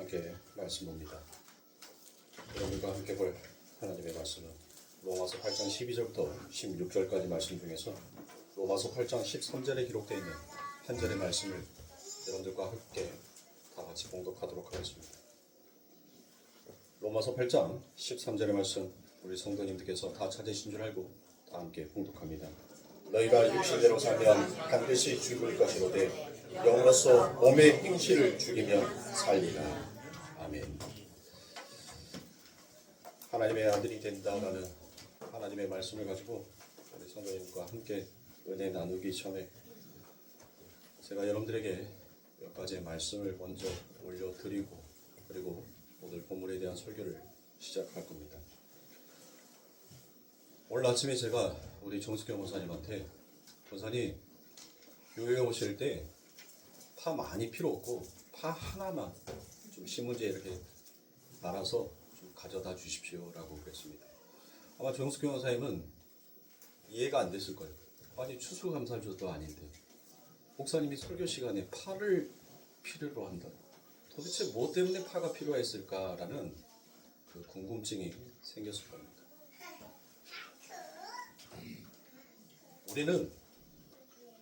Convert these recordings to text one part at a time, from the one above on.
함께 말씀 봅니다. 여러분과 함께 볼 하나님의 말씀은 로마서 8장 12절부터 16절까지 말씀 중에서 로마서 8장 13절에 기록되어 있는 한 절의 말씀을 여러분들과 함께 다 같이 봉독하도록 하겠습니다. 로마서 8장 13절의 말씀, 우리 성도님들께서 다 찾으신 줄 알고 다 함께 봉독합니다. 너희가 육신대로 살면 반드시 죽을 것이로되 영으로서 몸의 행실을 죽이면 살리라. 아멘. 하나님의 아들이 된다라는 하나님의 말씀을 가지고 우리 성도님과 함께 은혜 나누기 전에 제가 여러분들에게 몇 가지의 말씀을 먼저 올려드리고 그리고 오늘 본문에 대한 설교를 시작할 겁니다. 오늘 아침에 제가 우리 정숙경 목사님한테 목사님 교회에 오실 때 파 많이 필요 없고 파 하나만 좀 신문지에 이렇게 말아서 좀 가져다 주십시오 라고 그랬습니다. 아마 정숙경 목사님은 이해가 안 됐을 거예요. 아니 추수감사절도 아닌데 목사님이 설교 시간에 파를 필요로 한다. 도대체 뭐 때문에 파가 필요했을까라는 그 궁금증이 생겼을 겁니다. 우리는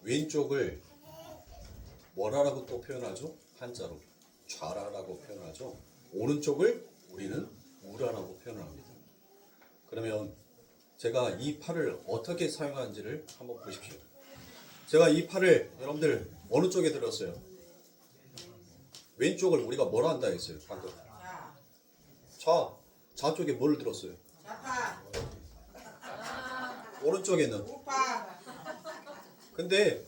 왼쪽을 뭐라고 또 표현하죠? 한자로 좌라라고 표현하죠. 오른쪽을 우리는 우라라고 표현합니다. 그러면 제가 이 팔을 어떻게 사용하는지를 한번 보십시오. 제가 이 팔을 여러분들 어느 쪽에 들었어요? 왼쪽을 우리가 뭐라 한다 했어요? 방금 좌 쪽에 뭘 들었어요? 오른쪽에는 근데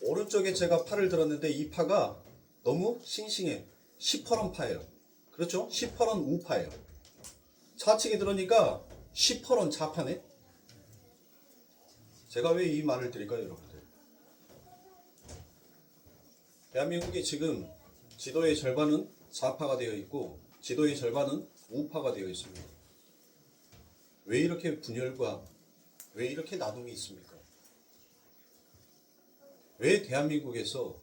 오른쪽에 제가 팔을 들었는데 이 파가 너무 싱싱해. 시퍼런 파예요. 그렇죠? 시퍼런 우파예요. 좌측에 들으니까 시퍼런 좌파네. 제가 왜 이 말을 드릴까요, 여러분들? 대한민국이 지금 지도의 절반은 좌파가 되어 있고 지도의 절반은 우파가 되어 있습니다. 왜 이렇게 분열과 왜 이렇게 나눔이 있습니까? 왜 대한민국에서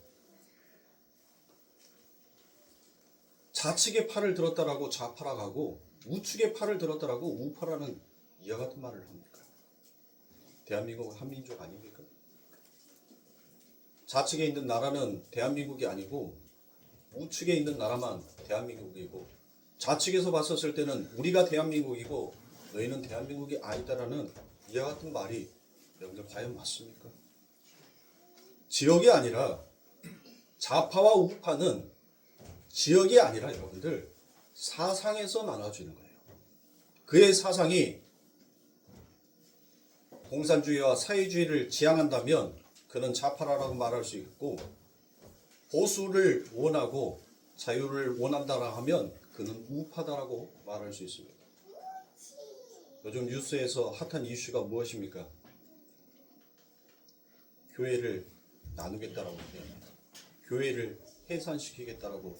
좌측의 팔을 들었다라고 좌파라고 하고 우측의 팔을 들었다라고 우파라는 이와 같은 말을 합니까? 대한민국은 한민족 아닙니까? 좌측에 있는 나라는 대한민국이 아니고 우측에 있는 나라만 대한민국이고 좌측에서 봤었을 때는 우리가 대한민국이고 너희는 대한민국이 아니다라는 이와 같은 말이 여러분들 과연 맞습니까? 지역이 아니라 좌파와 우파는 지역이 아니라 여러분들 사상에서 나눠지는 거예요. 그의 사상이 공산주의와 사회주의를 지향한다면 그는 좌파라고 말할 수 있고 보수를 원하고 자유를 원한다라 하면 그는 우파다라고 말할 수 있습니다. 요즘 뉴스에서 핫한 이슈가 무엇입니까? 교회를 나누겠다라고 얘기합니다. 교회를 해산시키겠다라고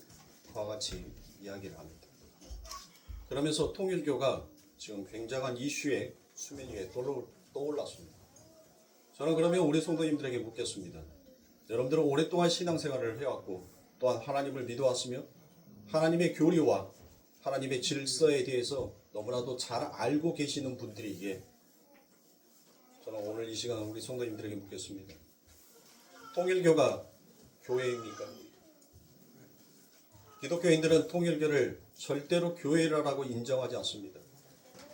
그와 같이 이야기를 합니다. 그러면서 통일교가 지금 굉장한 이슈의 수면 위에 떠올랐습니다. 저는 그러면 우리 성도님들에게 묻겠습니다. 여러분들은 오랫동안 신앙생활을 해왔고 또한 하나님을 믿어왔으며 하나님의 교리와 하나님의 질서에 대해서 너무나도 잘 알고 계시는 분들이기에 저는 오늘 이 시간 우리 성도님들에게 묻겠습니다. 통일교가 교회입니까? 기독교인들은 통일교를 절대로 교회라고 인정하지 않습니다.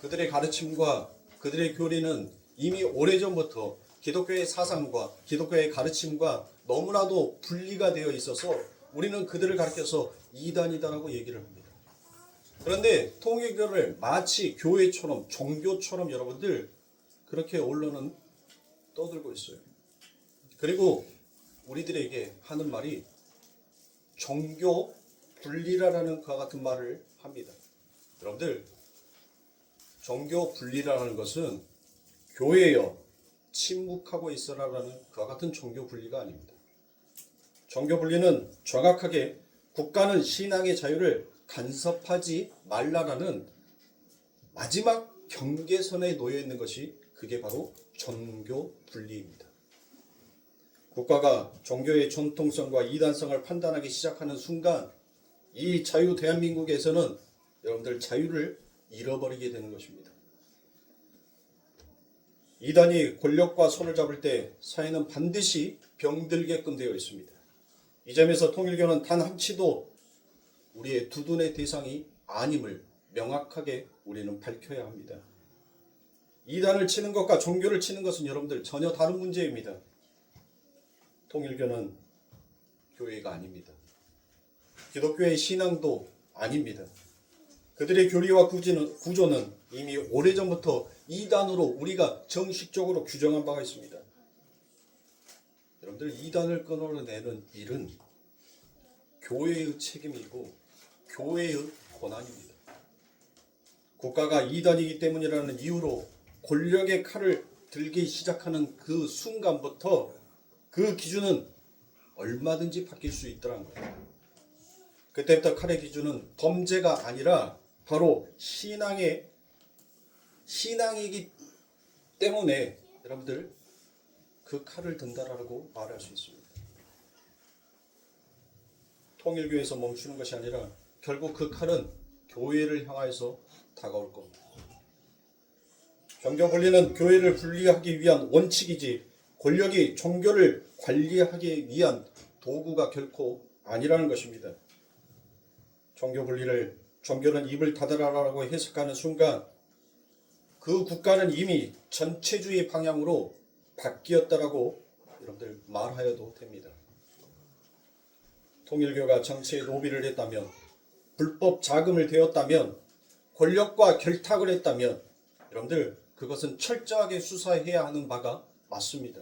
그들의 가르침과 그들의 교리는 이미 오래전부터 기독교의 사상과 기독교의 가르침과 너무나도 분리가 되어 있어서 우리는 그들을 가르쳐서 이단이다라고 얘기를 합니다. 그런데 통일교를 마치 교회처럼 종교처럼 여러분들 그렇게 언론은 떠들고 있어요. 그리고 우리들에게 하는 말이 종교 분리라는 그와 같은 말을 합니다. 여러분들 종교 분리라는 것은 교회여 침묵하고 있어라라는 그와 같은 종교 분리가 아닙니다. 종교 분리는 정확하게 국가는 신앙의 자유를 간섭하지 말라라는 마지막 경계선에 놓여 있는 것이 그게 바로 종교 분리입니다. 국가가 종교의 전통성과 이단성을 판단하기 시작하는 순간 이 자유 대한민국에서는 여러분들 자유를 잃어버리게 되는 것입니다. 이단이 권력과 손을 잡을 때 사회는 반드시 병들게끔 되어 있습니다. 이 점에서 통일교는 단 한치도 우리의 두둔의 대상이 아님을 명확하게 우리는 밝혀야 합니다. 이단을 치는 것과 종교를 치는 것은 여러분들 전혀 다른 문제입니다. 통일교는 교회가 아닙니다. 기독교의 신앙도 아닙니다. 그들의 교리와 구조는 이미 오래전부터 이단으로 우리가 정식적으로 규정한 바가 있습니다. 여러분들 이단을 끊어내는 일은 교회의 책임이고 교회의 권한입니다. 국가가 이단이기 때문이라는 이유로 권력의 칼을 들기 시작하는 그 순간부터 그 기준은 얼마든지 바뀔 수 있더라는 거예요. 그때부터 칼의 기준은 범죄가 아니라 바로 신앙이기 때문에 여러분들 그 칼을 든다라고 말할 수 있습니다. 통일교에서 멈추는 것이 아니라 결국 그 칼은 교회를 향하여서 다가올 겁니다. 종교 분리는 교회를 분리하기 위한 원칙이지 권력이 종교를 관리하기 위한 도구가 결코 아니라는 것입니다. 종교 분리를 종교는 입을 닫으라라고 해석하는 순간 그 국가는 이미 전체주의 방향으로 바뀌었다라고 여러분들 말하여도 됩니다. 통일교가 정치에 노비를 했다면, 불법 자금을 대었다면, 권력과 결탁을 했다면 여러분들 그것은 철저하게 수사해야 하는 바가 맞습니다.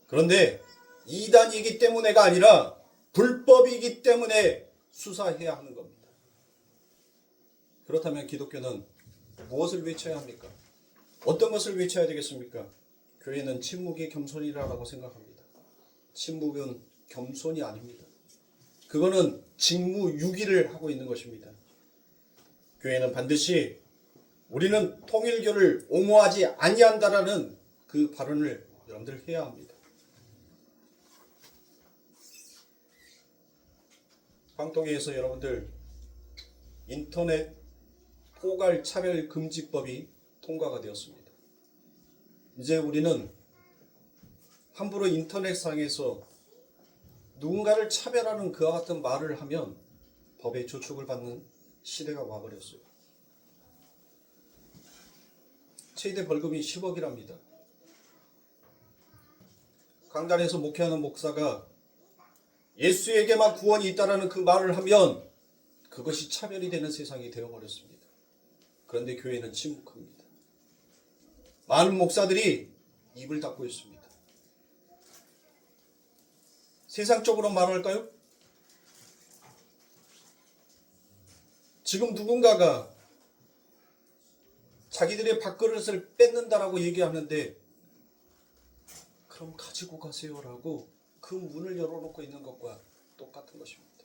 그런데 이단이기 때문에가 아니라 불법이기 때문에 수사해야 하는 겁니다. 그렇다면 기독교는 무엇을 외쳐야 합니까? 어떤 것을 외쳐야 되겠습니까? 교회는 침묵이 겸손이라고 생각합니다. 침묵은 겸손이 아닙니다. 그거는 직무유기를 하고 있는 것입니다. 교회는 반드시 우리는 통일교를 옹호하지 아니한다라는 그 발언을 여러분들 해야 합니다. 방통위에서 여러분들 인터넷 포괄 차별 금지법이 통과가 되었습니다. 이제 우리는 함부로 인터넷상에서 누군가를 차별하는 그와 같은 말을 하면 법의 조축을 받는 시대가 와버렸어요. 최대 벌금이 10억이랍니다. 강단에서 목회하는 목사가 예수에게만 구원이 있다라는 그 말을 하면 그것이 차별이 되는 세상이 되어버렸습니다. 그런데 교회는 침묵합니다. 많은 목사들이 입을 닫고 있습니다. 세상적으로 말할까요? 지금 누군가가 자기들의 밥그릇을 뺏는다라고 얘기하는데 그럼 가지고 가세요라고 그 문을 열어놓고 있는 것과 똑같은 것입니다.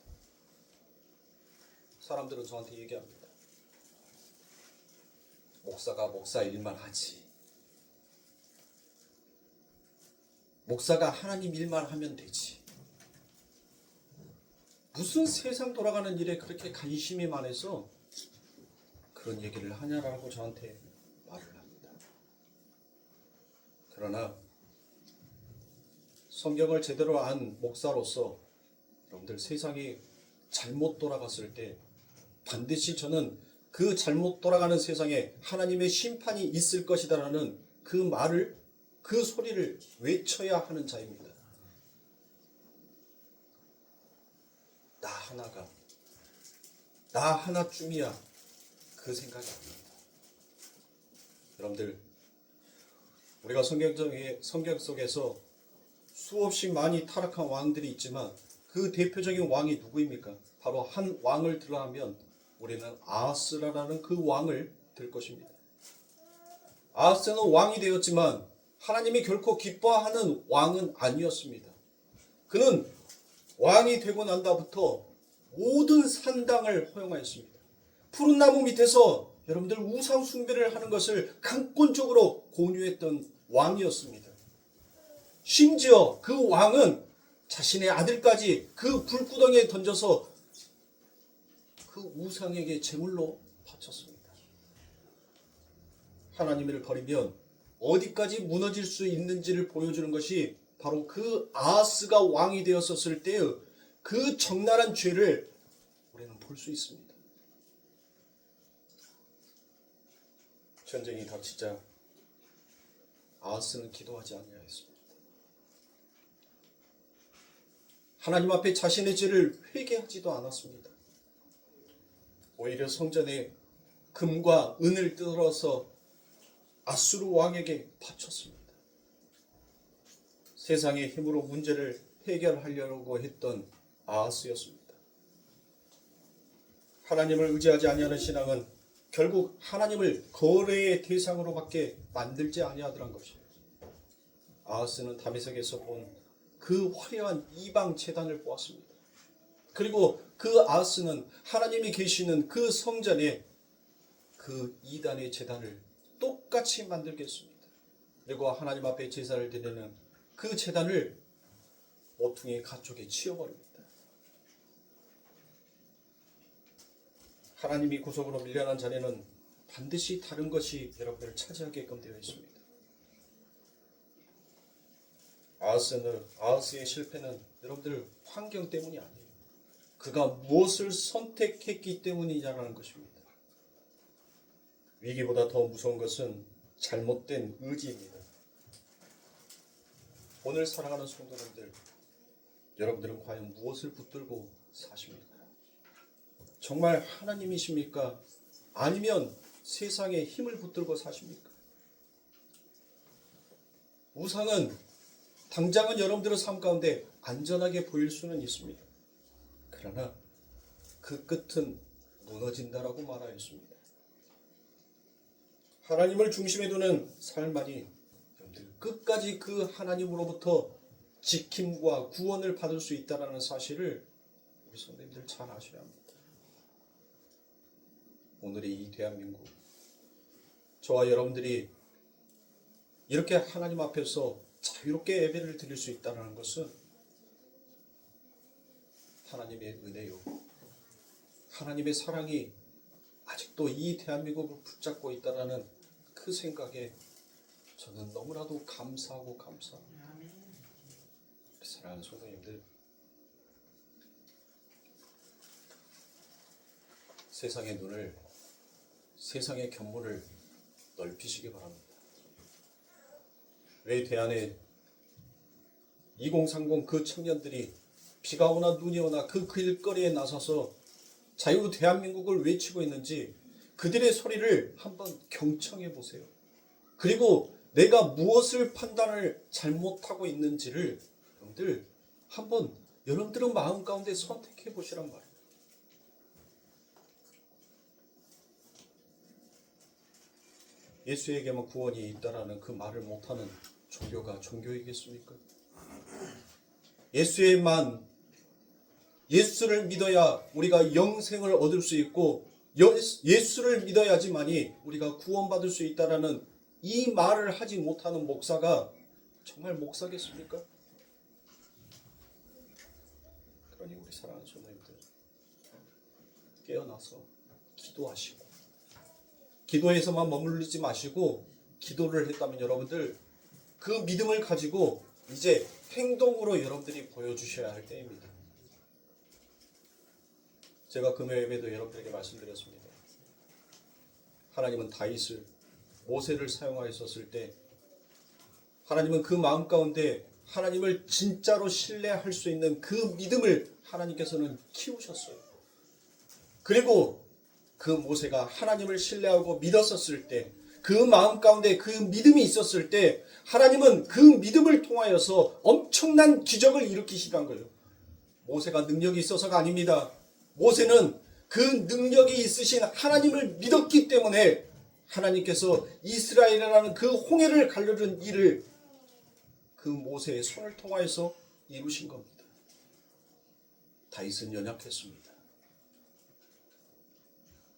사람들은 저한테 얘기합니다. 목사가 목사 일만 하지. 목사가 하나님 일만 하면 되지. 무슨 세상 돌아가는 일에 그렇게 관심이 많아서 그런 얘기를 하냐라고 저한테 말을 합니다. 그러나 성경을 제대로 안 목사로서 여러분들 세상이 잘못 돌아갔을 때 반드시 저는 그 잘못 돌아가는 세상에 하나님의 심판이 있을 것이다라는 그 말을, 그 소리를 외쳐야 하는 자입니다. 나 하나쯤이야 그 생각이 아닙니다. 여러분들 우리가 성경 속에서 수없이 많이 타락한 왕들이 있지만 그 대표적인 왕이 누구입니까? 바로 한 왕을 들어하면 우리는 아하스라라는 그 왕을 들 것입니다. 아하스는 왕이 되었지만 하나님이 결코 기뻐하는 왕은 아니었습니다. 그는 왕이 되고 난 다음부터 모든 산당을 허용하였습니다. 푸른 나무 밑에서 여러분들 우상 숭배를 하는 것을 강권적으로 권유했던 왕이었습니다. 심지어 그 왕은 자신의 아들까지 그 불구덩이에 던져서 그 우상에게 제물로 바쳤습니다. 하나님을 버리면 어디까지 무너질 수 있는지를 보여주는 것이 바로 그 아하스가 왕이 되었었을 때의 그 적나라한 죄를 우리는 볼 수 있습니다. 전쟁이 닥치자 아하스는 기도하지 아니하였습니다. 하나님 앞에 자신의 죄를 회개하지도 않았습니다. 오히려 성전에 금과 은을 뜯어서 아수르 왕에게 바쳤습니다. 세상의 힘으로 문제를 해결하려고 했던 아하스였습니다. 하나님을 의지하지 아니하는 신앙은 결국 하나님을 거래의 대상으로밖에 만들지 아니하더란 것이에요. 아하스는 다메섹에서 본 그 화려한 이방 제단을 보았습니다. 그리고 그 아하스는 하나님이 계시는 그 성전에 그 이단의 제단을 똑같이 만들겠습니다. 그리고 하나님 앞에 제사를 드리는 그 제단을 모퉁이 가쪽에 치워버립니다. 하나님이 구속으로 밀려난 자리는 반드시 다른 것이 여러분을 차지하게끔 되어 있습니다. 아하스의 실패는 여러분들 환경 때문이 아니에요. 그가 무엇을 선택했기 때문이냐라는 것입니다. 위기보다 더 무서운 것은 잘못된 의지입니다. 오늘 사랑하는 성도님들, 여러분들은 과연 무엇을 붙들고 사십니까? 정말 하나님이십니까? 아니면 세상의 힘을 붙들고 사십니까? 우상은 당장은 여러분들의 삶 가운데 안전하게 보일 수는 있습니다. 그러나 그 끝은 무너진다라고 말하였습니다. 하나님을 중심에 두는 삶만이 여러분들 끝까지 그 하나님으로부터 지킴과 구원을 받을 수 있다는 사실을 우리 성도님들 잘 아셔야 합니다. 오늘의 이 대한민국, 저와 여러분들이 이렇게 하나님 앞에서 자유롭게 예배를 드릴 수 있다는 것은 하나님의 은혜요, 하나님의 사랑이 아직도 이 대한민국을 붙잡고 있다는 그 생각에 저는 너무나도 감사하고 감사합니다. 사랑하는 성도님들, 세상의 눈을, 세상의 견문을 넓히시기 바랍니다. 왜 대안에 2030 그 청년들이 비가 오나 눈이 오나 그 길거리에 나서서 자유 대한민국을 외치고 있는지 그들의 소리를 한번 경청해 보세요. 그리고 내가 무엇을 판단을 잘못하고 있는지를 여러분들 한번 여러분들의 마음 가운데 선택해 보시란 말이에요. 예수에게만 구원이 있다라는 그 말을 못하는 종교가 종교이겠습니까? 예수를 믿어야 우리가 영생을 얻을 수 있고 예수를 믿어야지만이 우리가 구원받을 수 있다라는 이 말을 하지 못하는 목사가 정말 목사겠습니까? 그러니 우리 사랑하는 성도님들, 깨어나서 기도하시고, 기도에서만 머무르지 마시고 기도를 했다면 여러분들 그 믿음을 가지고 이제 행동으로 여러분들이 보여주셔야 할 때입니다. 제가 금요 예배도 여러분들에게 말씀드렸습니다. 하나님은 다윗을, 모세를 사용하였었을 때 하나님은 그 마음 가운데 하나님을 진짜로 신뢰할 수 있는 그 믿음을 하나님께서는 키우셨어요. 그리고 그 모세가 하나님을 신뢰하고 믿었었을 때, 그 마음 가운데 그 믿음이 있었을 때 하나님은 그 믿음을 통하여서 엄청난 기적을 일으키시던 거예요. 모세가 능력이 있어서가 아닙니다. 모세는 그 능력이 있으신 하나님을 믿었기 때문에 하나님께서 이스라엘이라는 그 홍해를 가르는 일을 그 모세의 손을 통하여서 이루신 겁니다. 다윗은 연약했습니다.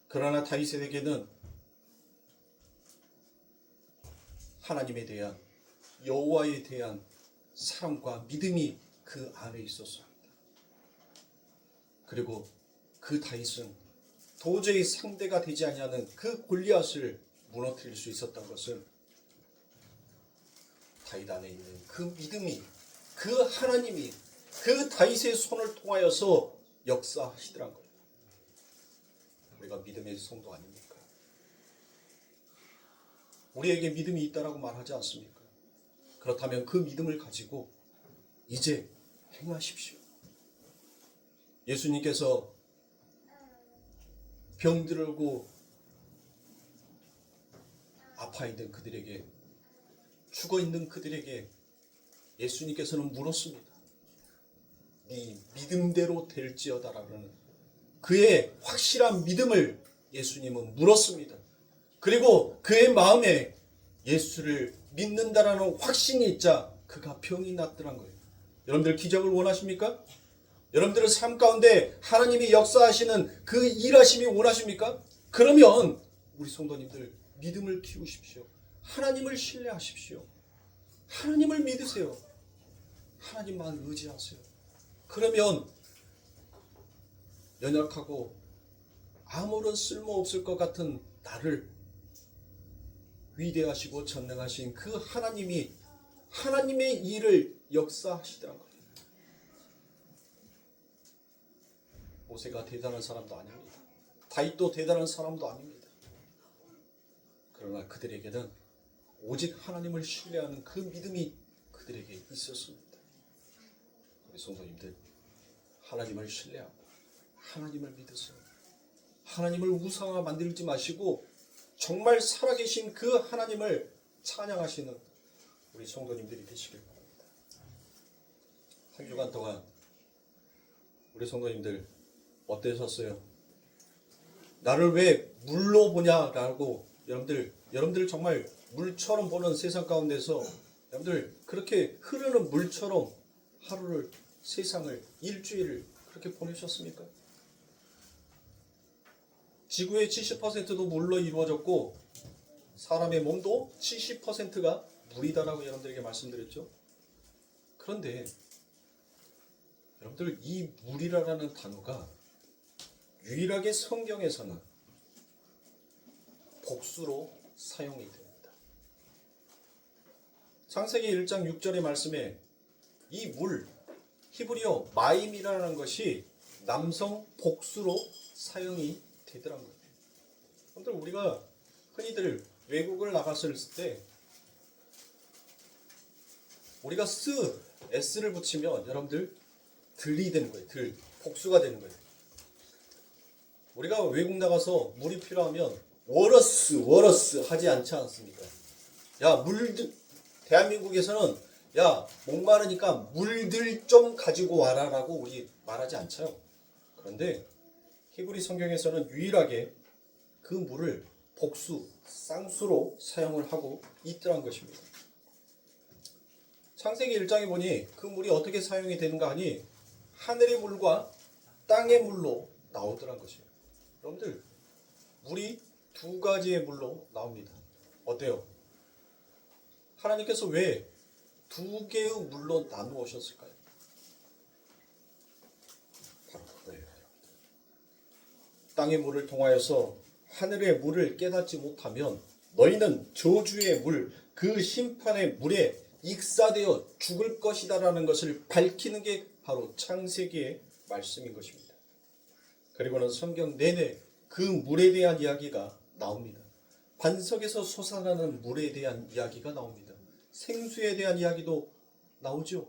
그러나 다윗에게는 하나님에 대한, 여호와에 대한 사랑과 믿음이 그 안에 있었습니다. 그리고 그 다윗은 도저히 상대가 되지 아니하는 그 골리앗을 무너뜨릴 수 있었던 것은 다윗 안에 있는 그 믿음이, 그 하나님이 그 다윗의 손을 통하여서 역사하시더란 거예요. 우리가 믿음의 성도 아닙니까? 우리에게 믿음이 있다라고 말하지 않습니까? 그렇다면 그 믿음을 가지고 이제 행하십시오. 예수님께서 병들고 아파 있는 그들에게, 죽어 있는 그들에게 예수님께서는 물었습니다. 네 믿음대로 될지어다라는 그의 확실한 믿음을 예수님은 물었습니다. 그리고 그의 마음에 예수를 믿는다라는 확신이 있자 그가 병이 낫더란 거예요. 여러분들 기적을 원하십니까? 여러분들의 삶 가운데 하나님이 역사하시는 그 일하심이 원하십니까? 그러면 우리 성도님들 믿음을 키우십시오. 하나님을 신뢰하십시오. 하나님을 믿으세요. 하나님만 의지하세요. 그러면 연약하고 아무런 쓸모없을 것 같은 나를 위대하시고 전능하신 그 하나님이 하나님의 일을 역사하시더라고요. 모세가 대단한 사람도 아닙니다. 다윗도 대단한 사람도 아닙니다. 그러나 그들에게는 오직 하나님을 신뢰하는 그 믿음이 그들에게 있었습니다. 우리 성도님들, 하나님을 신뢰하고 하나님을 믿으세요. 하나님을 우상화 만들지 마시고 정말 살아계신 그 하나님을 찬양하시는 우리 성도님들이 되시길 바랍니다. 한 주간 동안 우리 성도님들 어떠셨어요? 나를 왜 물로 보냐라고 여러분들 정말 물처럼 보는 세상 가운데서 여러분들 그렇게 흐르는 물처럼 하루를, 세상을, 일주일을 그렇게 보내셨습니까? 지구의 70%도 물로 이루어졌고 사람의 몸도 70%가 물이다라고 여러분들에게 말씀드렸죠. 그런데 여러분들 이 물이라는 단어가 유일하게 성경에서는 복수로 사용이 됩니다. 창세기 1장 6절의 말씀에 이 물, 히브리어 마임이라는 것이 남성 복수로 사용이 되더란 거예요. 여러분들 우리가 흔히들 외국을 나갔을 때 우리가 s를 붙이면 여러분들 들이 되는 거예요. 복수가 되는 거예요. 우리가 외국 나가서 물이 필요하면 워러스 하지 않지 않습니까? 야, 대한민국에서는 야, 목마르니까 물들 좀 가지고 와라라고 우리 말하지 않죠. 그런데 히브리 성경에서는 유일하게 그 물을 복수, 쌍수로 사용을 하고 있더란 것입니다. 창세기 1장에 보니 그 물이 어떻게 사용이 되는가 하니 하늘의 물과 땅의 물로 나오더란 것이에요. 여러분들 물이 두 가지의 물로 나옵니다. 어때요? 하나님께서 왜 두 개의 물로 나누셨을까요? 바로 그거예요. 땅의 물을 통하여서 하늘의 물을 깨닫지 못하면 너희는 저주의 물, 그 심판의 물에 익사되어 죽을 것이다라는 것을 밝히는 게 바로 창세기의 말씀인 것입니다. 그리고는 성경 내내 그 물에 대한 이야기가 나옵니다. 반석에서 솟아나는 물에 대한 이야기가 나옵니다. 생수에 대한 이야기도 나오죠.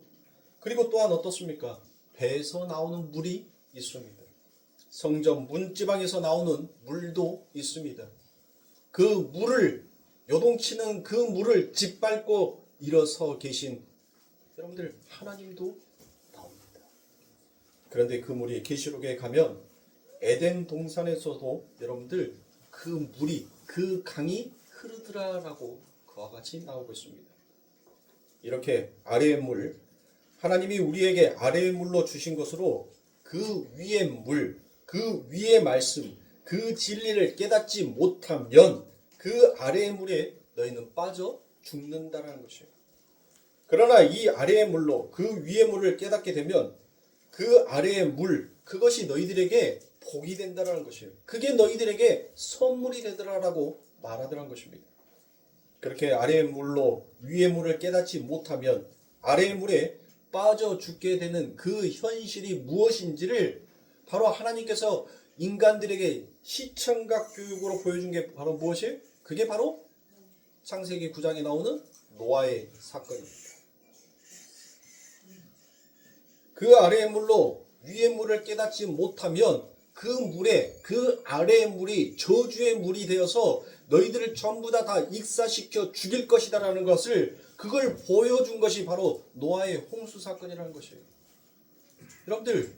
그리고 또한 어떻습니까? 배에서 나오는 물이 있습니다. 성전 문지방에서 나오는 물도 있습니다. 그 물을 요동치는 그 물을 짓밟고 일어서 계신 여러분들 하나님도 나옵니다. 그런데 그 물이 계시록에 가면 에덴 동산에서도 여러분들 그 물이, 그 강이 흐르더라라고 그와 같이 나오고 있습니다. 이렇게 아래의 물, 하나님이 우리에게 아래의 물로 주신 것으로 그 위의 물, 그 위의 말씀, 그 진리를 깨닫지 못하면 그 아래의 물에 너희는 빠져 죽는다라는 것이에요. 그러나 이 아래의 물로 그 위의 물을 깨닫게 되면 그 아래의 물, 그것이 너희들에게 복이 된다라는 것이에요. 그게 너희들에게 선물이 되더라라고 말하더란 것입니다. 그렇게 아래의 물로 위의 물을 깨닫지 못하면 아래의 물에 빠져 죽게 되는 그 현실이 무엇인지를 바로 하나님께서 인간들에게 시청각 교육으로 보여준 게 바로 무엇이에요? 그게 바로 창세기 9장에 나오는 노아의 사건입니다. 그 아래의 물로 위의 물을 깨닫지 못하면 그 물에 그 아래의 물이 저주의 물이 되어서 너희들을 전부 다 익사시켜 죽일 것이다라는 것을 그걸 보여준 것이 바로 노아의 홍수 사건이라는 것이에요. 여러분들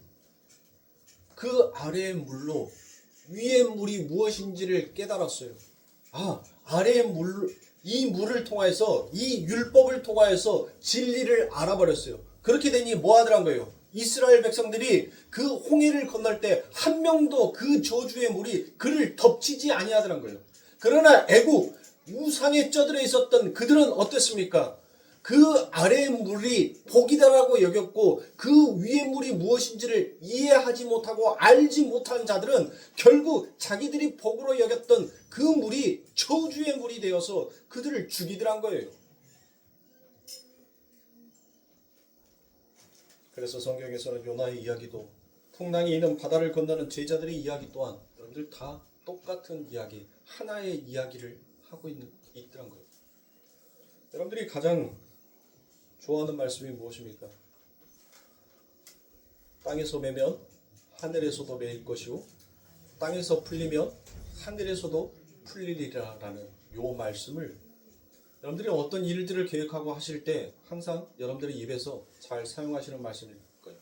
그 아래의 물로 위의 물이 무엇인지를 깨달았어요. 아래의 물, 이 물을 통해서 이 율법을 통하여서 진리를 알아버렸어요. 그렇게 되니 뭐 하더란 거예요? 이스라엘 백성들이 그 홍해를 건널 때 한 명도 그 저주의 물이 그를 덮치지 아니하더란 거예요. 그러나 애국 우상에 쪄들어 있었던 그들은 어땠습니까? 그 아래의 물이 복이다라고 여겼고 그 위의 물이 무엇인지를 이해하지 못하고 알지 못한 자들은 결국 자기들이 복으로 여겼던 그 물이 저주의 물이 되어서 그들을 죽이더란 거예요. 그래서 성경에서는 요나의 이야기도 풍랑이 있는 바다를 건너는 제자들의 이야기 또한 여러분들 다 똑같은 이야기, 하나의 이야기를 하고 있더란 거예요. 여러분들이 가장 좋아하는 말씀이 무엇입니까? 땅에서 매면 하늘에서도 매일 것이요 땅에서 풀리면 하늘에서도 풀리리라라는 요 말씀을 여러분들이 어떤 일들을 계획하고 하실 때 항상 여러분들의 입에서 잘 사용하시는 말씀일 거예요.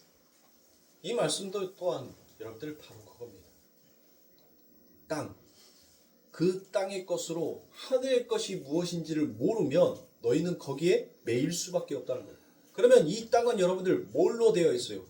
이 말씀도 또한 여러분들 바로 그겁니다. 땅, 그 땅의 것으로 하늘의 것이 무엇인지를 모르면 너희는 거기에 매일 수밖에 없다는 거예요. 그러면 이 땅은 여러분들 뭘로 되어 있어요?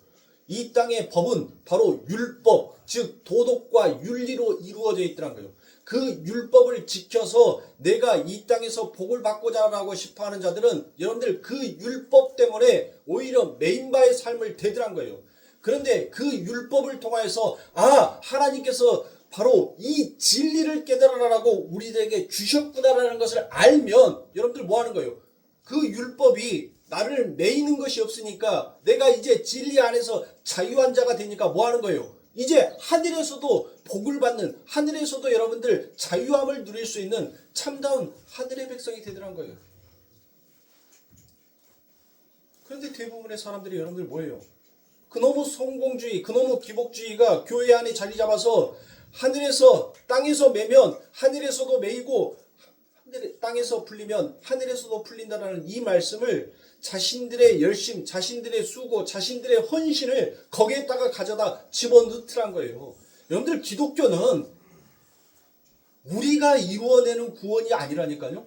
이 땅의 법은 바로 율법, 즉 도덕과 윤리로 이루어져 있더란 거예요. 그 율법을 지켜서 내가 이 땅에서 복을 받고자 하고 싶어하는 자들은 여러분들 그 율법 때문에 오히려 메인바의 삶을 되더란 거예요. 그런데 그 율법을 통해서 하나님께서 바로 이 진리를 깨달으라고 우리들에게 주셨구나라는 것을 알면 여러분들 뭐 하는 거예요? 그 율법이 나를 매이는 것이 없으니까 내가 이제 진리 안에서 자유한 자가 되니까 뭐 하는 거예요? 이제 하늘에서도 복을 받는, 하늘에서도 여러분들 자유함을 누릴 수 있는 참다운 하늘의 백성이 되더란 거예요. 그런데 대부분의 사람들이 여러분들 뭐예요? 그놈의 성공주의, 그놈의 기복주의가 교회 안에 자리 잡아서 하늘에서 땅에서 매면 하늘에서도 매이고 땅에서 풀리면 하늘에서도 풀린다라는 이 말씀을 자신들의 열심, 자신들의 수고, 자신들의 헌신을 거기에다가 가져다 집어넣더란 거예요. 여러분들 기독교는 우리가 이루어내는 구원이 아니라니까요.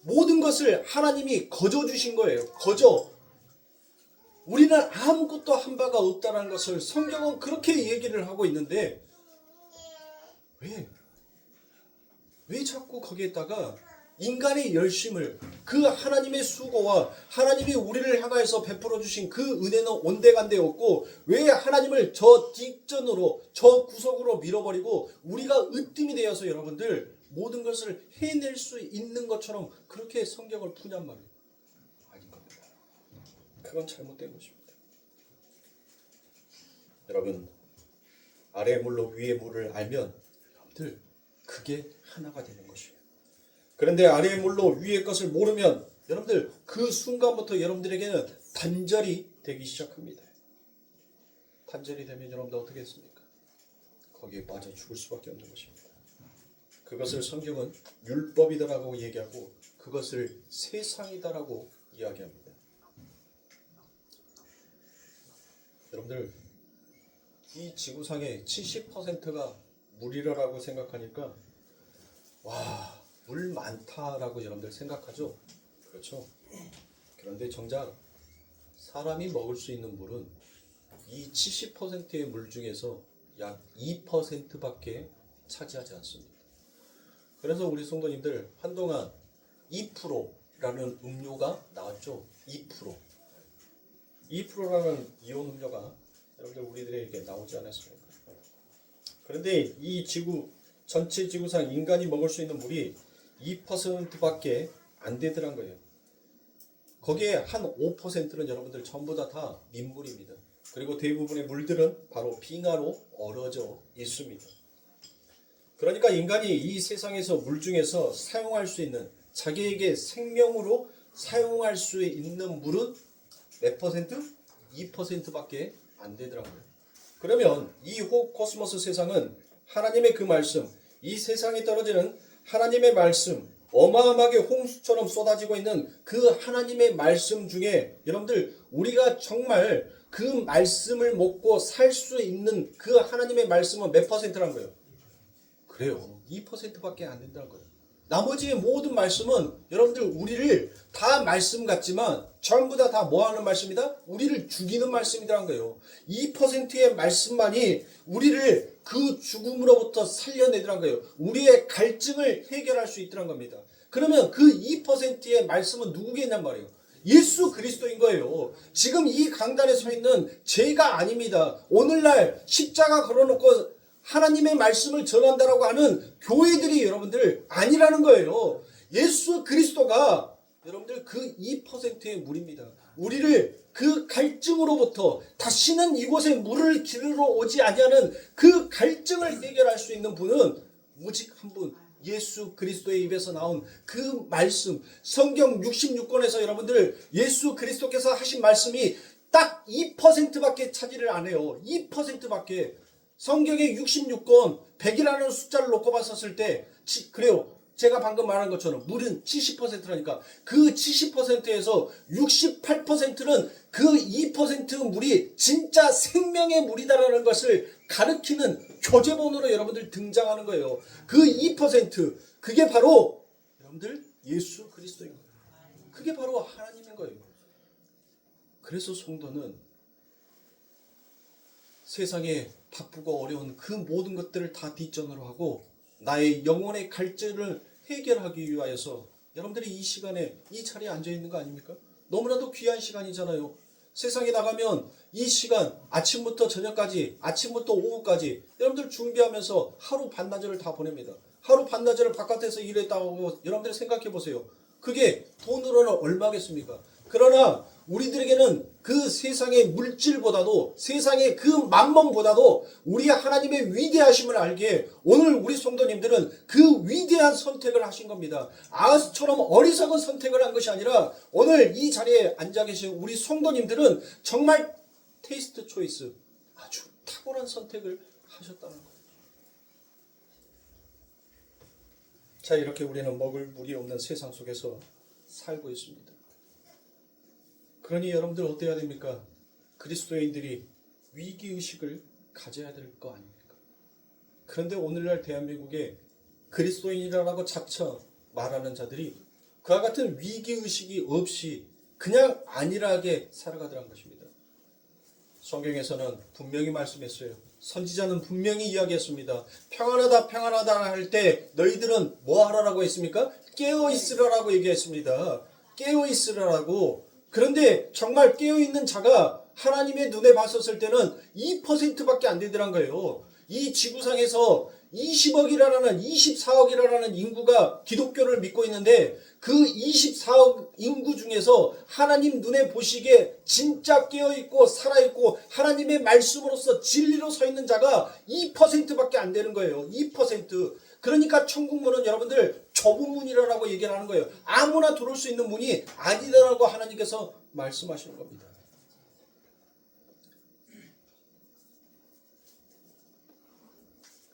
모든 것을 하나님이 거저 주신 거예요. 거저. 우리는 아무것도 한 바가 없다는 것을 성경은 그렇게 얘기를 하고 있는데 왜 자꾸 거기에다가 인간의 열심을 그 하나님의 수고와 하나님이 우리를 향하여서 베풀어 주신 그 은혜는 온데간데 없고 왜 하나님을 저 뒷전으로 저 구석으로 밀어버리고 우리가 으뜸이 되어서 여러분들 모든 것을 해낼 수 있는 것처럼 그렇게 성경을 푸냔 말이에요. 아닌 겁니다. 그건 잘못된 것입니다. 여러분 아래의 물로 위의 물을 알면 여러분들 그게 하나가 되는 것이에요. 그런데 아래의 물로 위의 것을 모르면 여러분들 그 순간부터 여러분들에게는 단절이 되기 시작합니다. 단절이 되면 여러분들 어떻게 했습니까? 거기에 빠져 죽을 수밖에 없는 것입니다. 그것을 성경은 율법이다라고 얘기하고 그것을 세상이다라고 이야기합니다. 여러분들 이 지구상의 70%가 물이라고 생각하니까 물 많다라고 여러분들 생각하죠? 그렇죠? 그런데 정작 사람이 먹을 수 있는 물은 이 70%의 물 중에서 약 2%밖에 차지하지 않습니다. 그래서 우리 성도님들 한동안 2%라는 음료가 나왔죠? 2%. 2%라는 이온 음료가 여러분들 우리들에게 나오지 않았습니까? 그런데 이 지구 전체 지구상 인간이 먹을 수 있는 물이 2%밖에 안 되더란 거예요. 거기에 한 5%는 여러분들 전부 다 민물입니다. 그리고 대부분의 물들은 바로 빙하로 얼어져 있습니다. 그러니까 인간이 이 세상에서 물 중에서 사용할 수 있는, 자기에게 생명으로 사용할 수 있는 물은 몇 퍼센트? 2%밖에 안 되더라고요. 그러면 이 코스모스 세상은 하나님의 그 말씀, 이 세상에 떨어지는 하나님의 말씀, 어마어마하게 홍수처럼 쏟아지고 있는 그 하나님의 말씀 중에 여러분들 우리가 정말 그 말씀을 먹고 살 수 있는 그 하나님의 말씀은 몇 퍼센트란 거예요? 그래요. 2%밖에 안 된다는 거예요. 나머지 모든 말씀은 여러분들 우리를 다 말씀 같지만 전부 다 뭐 하는 말씀이다? 우리를 죽이는 말씀이라는 거예요. 2%의 말씀만이 우리를 그 죽음으로부터 살려내더란 거예요. 우리의 갈증을 해결할 수 있더란 겁니다. 그러면 그 2%의 말씀은 누구겠냔 말이에요. 예수 그리스도인 거예요. 지금 이 강단에 서 있는 제가 아닙니다. 오늘날 십자가 걸어놓고 하나님의 말씀을 전한다라고 하는 교회들이 여러분들 아니라는 거예요. 예수 그리스도가 여러분들 그 2%의 물입니다. 우리를 그 갈증으로부터 다시는 이곳에 물을 기르러 오지 아니하는 그 갈증을 해결할 수 있는 분은 오직 한 분, 예수 그리스도의 입에서 나온 그 말씀, 성경 66권에서 여러분들 예수 그리스도께서 하신 말씀이 딱 2%밖에 차지를 안 해요. 2%밖에. 성경의 66권 100이라는 숫자를 놓고 봤었을 때 그래요. 제가 방금 말한 것처럼 물은 70%라니까 그 70%에서 68%는 그 2% 물이 진짜 생명의 물이다라는 것을 가르치는 교재본으로 여러분들 등장하는 거예요. 그 2% 그게 바로 여러분들 예수 그리스도인 거예요. 그게 바로 하나님인 거예요. 그래서 성도는 세상에 바쁘고 어려운 그 모든 것들을 다 뒷전으로 하고 나의 영혼의 갈증을 해결하기 위하여서 여러분들이 이 시간에 이 자리에 앉아 있는 거 아닙니까? 너무나도 귀한 시간이잖아요. 세상에 나가면 이 시간 아침부터 저녁까지, 아침부터 오후까지 여러분들 준비하면서 하루 반나절을 다 보냅니다. 하루 반나절을 바깥에서 일했다고 여러분들 생각해 보세요. 그게 돈으로는 얼마겠습니까? 그러나 우리들에게는 그 세상의 물질보다도 세상의 그 만몬보다도 우리 하나님의 위대하심을 알기에 오늘 우리 성도님들은 그 위대한 선택을 하신 겁니다. 아하스처럼 어리석은 선택을 한 것이 아니라 오늘 이 자리에 앉아 계신 우리 성도님들은 정말 테이스트 초이스, 아주 탁월한 선택을 하셨다는 거예요. 자, 이렇게 우리는 먹을 물이 없는 세상 속에서 살고 있습니다. 그러니 여러분들 어때야 됩니까? 그리스도인들이 위기의식을 가져야 될 거 아닙니까? 그런데 오늘날 대한민국에 그리스도인이라고 자처 말하는 자들이 그와 같은 위기의식이 없이 그냥 안일하게 살아가더란 것입니다. 성경에서는 분명히 말씀했어요. 선지자는 분명히 이야기했습니다. 평안하다 평안하다 할 때 너희들은 뭐 하라고 했습니까? 깨어있으라라고 얘기했습니다. 깨어있으라라고. 그런데 정말 깨어있는 자가 하나님의 눈에 봤었을 때는 2%밖에 안 되더란 거예요. 이 지구상에서 20억이라는 24억이라는 인구가 기독교를 믿고 있는데 그 24억 인구 중에서 하나님 눈에 보시기에 진짜 깨어있고 살아있고 하나님의 말씀으로서 진리로 서 있는 자가 2%밖에 안 되는 거예요. 2%. 그러니까 천국문은 여러분들 좁은 문이라고 얘기를 하는 거예요. 아무나 들어올 수 있는 문이 아니다라고 하나님께서 말씀하시는 겁니다.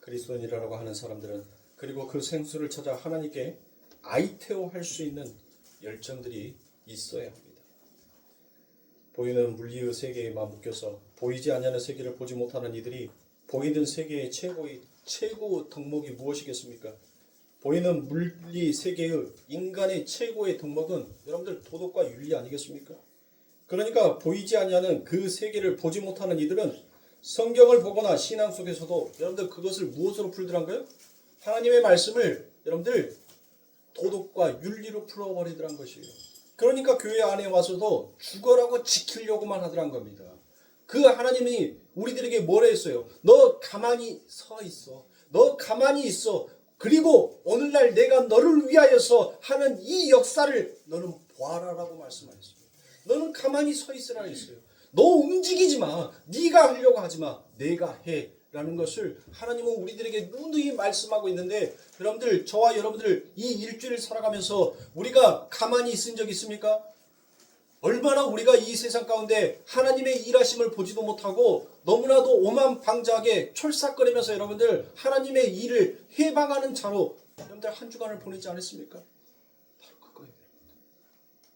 그리스도인이라고 하는 사람들은 그리고 그 생수를 찾아 하나님께 아이테오 할 수 있는 열정들이 있어야 합니다. 보이는 물리의 세계에만 묶여서 보이지 않는 세계를 보지 못하는 이들이 보이는 세계의 최고 덕목이 무엇이겠습니까? 보이는 물리 세계의 인간의 최고의 덕목은 여러분들 도덕과 윤리 아니겠습니까? 그러니까 보이지 않는 그 세계를 보지 못하는 이들은 성경을 보거나 신앙 속에서도 여러분들 그것을 무엇으로 풀더란가요? 하나님의 말씀을 여러분들 도덕과 윤리로 풀어버리더란 것이에요. 그러니까 교회 안에 와서도 죽어라고 지키려고만 하더란 겁니다. 그 하나님이 우리들에게 뭐라 했어요? 너 가만히 서 있어. 너 가만히 있어. 그리고 오늘날 내가 너를 위하여서 하는 이 역사를 너는 보아라라고 말씀하셨습니다. 너는 가만히 서 있으라 했어요. 너 움직이지 마. 네가 하려고 하지 마. 내가 해. 라는 것을 하나님은 우리들에게 누누이 말씀하고 있는데, 여러분들, 저와 여러분들 이 일주일을 살아가면서 우리가 가만히 있은 적 있습니까? 얼마나 우리가 이 세상 가운데 하나님의 일하심을 보지도 못하고 너무나도 오만방자하게 촐싹거리면서 여러분들 하나님의 일을 해방하는 자로 여러분들 한 주간을 보내지 않았습니까? 바로 그거예요.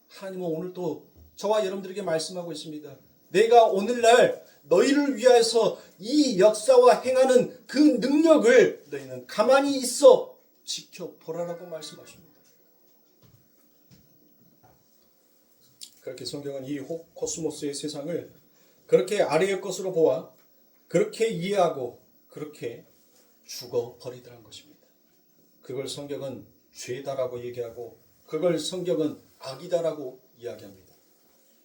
하나님은 오늘 또 저와 여러분들에게 말씀하고 있습니다. 내가 오늘날 너희를 위하여서 이 역사와 행하는 그 능력을 너희는 가만히 있어 지켜보라라고 말씀하십니다. 그렇게 성경은 이 코스모스의 세상을 그렇게 아래의 것으로 보아 그렇게 이해하고 그렇게 죽어버리더란 것입니다. 그걸 성경은 죄다라고 얘기하고 그걸 성경은 악이다라고 이야기합니다.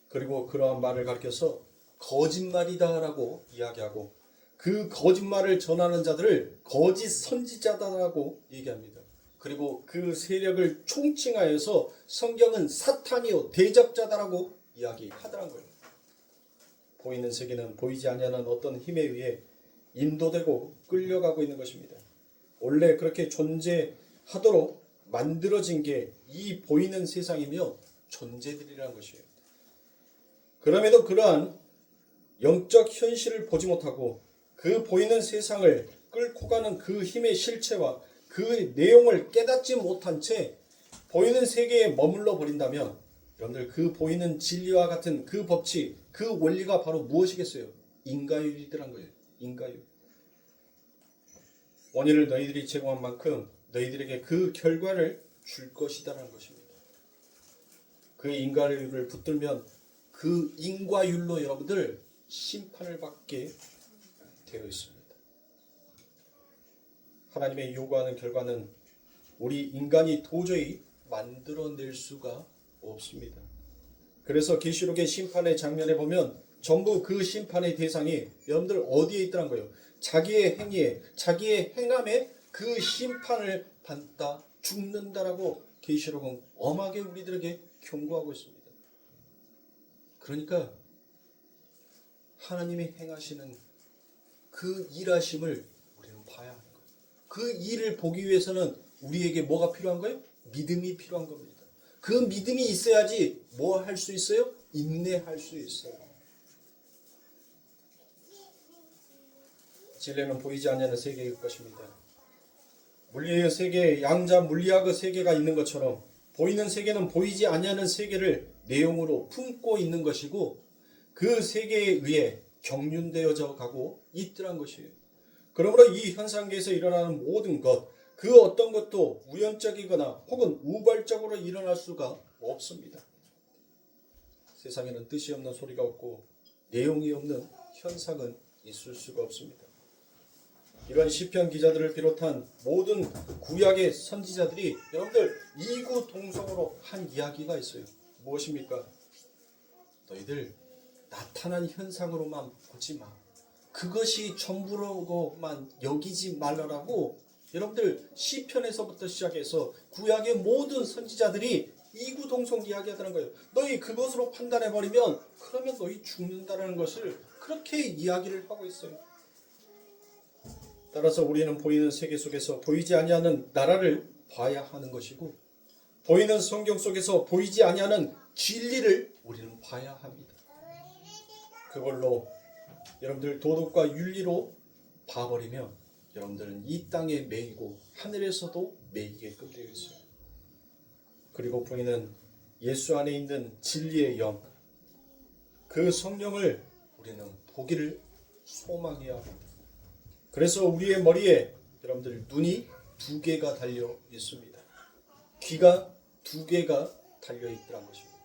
그리고 그러한 말을 가리켜서 거짓말이다라고 이야기하고 그 거짓말을 전하는 자들을 거짓 선지자다라고 얘기합니다. 그리고 그 세력을 총칭하여서 성경은 사탄이요 대적자다라고 이야기하더란 거예요. 보이는 세계는 보이지 아니하는 어떤 힘에 의해 인도되고 끌려가고 있는 것입니다. 원래 그렇게 존재하도록 만들어진 게 이 보이는 세상이며 존재들이라는 것이에요. 그럼에도 그러한 영적 현실을 보지 못하고 그 보이는 세상을 끌고 가는 그 힘의 실체와 그 내용을 깨닫지 못한 채 보이는 세계에 머물러 버린다면 여러분들 그 보이는 진리와 같은 그 법칙, 그 원리가 바로 무엇이겠어요? 인과율이더란 거예요. 인과율. 원인을 너희들이 제공한 만큼 너희들에게 그 결과를 줄 것이다라는 것입니다. 그 인과율을 붙들면 그 인과율로 여러분들 심판을 받게 되어 있습니다. 하나님의 요구하는 결과는 우리 인간이 도저히 만들어낼 수가 없습니다. 그래서 계시록의 심판의 장면에 보면 전부 그 심판의 대상이 여러분들 어디에 있더란 거예요? 자기의 행위에, 자기의 행함에 그 심판을 받다 죽는다라고 계시록은 엄하게 우리들에게 경고하고 있습니다. 그러니까 하나님이 행하시는 그 일하심을 우리는 봐야 하는 거예요. 그 일을 보기 위해서는 우리에게 뭐가 필요한 거예요? 믿음이 필요한 겁니다. 그 믿음이 있어야지 뭐 할 수 있어요? 인내할 수 있어요. 진리는 보이지 않는 세계일 것입니다. 물리의 세계, 양자 물리학의 세계가 있는 것처럼 보이는 세계는 보이지 않는 세계를 내용으로 품고 있는 것이고 그 세계에 의해 경륜되어져 가고 있더란 것이에요. 그러므로 이 현상계에서 일어나는 모든 것, 그 어떤 것도 우연적이거나 혹은 우발적으로 일어날 수가 없습니다. 세상에는 뜻이 없는 소리가 없고 내용이 없는 현상은 있을 수가 없습니다. 이런 시편 기자들을 비롯한 모든 구약의 선지자들이 여러분들 이구동성으로 한 이야기가 있어요. 무엇입니까? 너희들 나타난 현상으로만 보지 마. 그것이 전부라고만 여기지 말라라고 여러분들 시편에서부터 시작해서 구약의 모든 선지자들이 이구동성 이야기하다는 거예요. 너희 그것으로 판단해버리면 그러면 너희 죽는다는 것을 그렇게 이야기를 하고 있어요. 따라서 우리는 보이는 세계 속에서 보이지 아니하는 나라를 봐야 하는 것이고 보이는 성경 속에서 보이지 아니하는 진리를 우리는 봐야 합니다. 그걸로 여러분들 도덕과 윤리로 봐버리면 여러분들은 이 땅에 매이고 하늘에서도 매이게끔 되어 있어요. 그리고 보이는 예수 안에 있는 진리의 영, 그 성령을 우리는 보기를 소망해야 합니다. 그래서 우리의 머리에 여러분들 눈이 2개가 달려 있습니다. 귀가 2개가 달려 있다는 것입니다.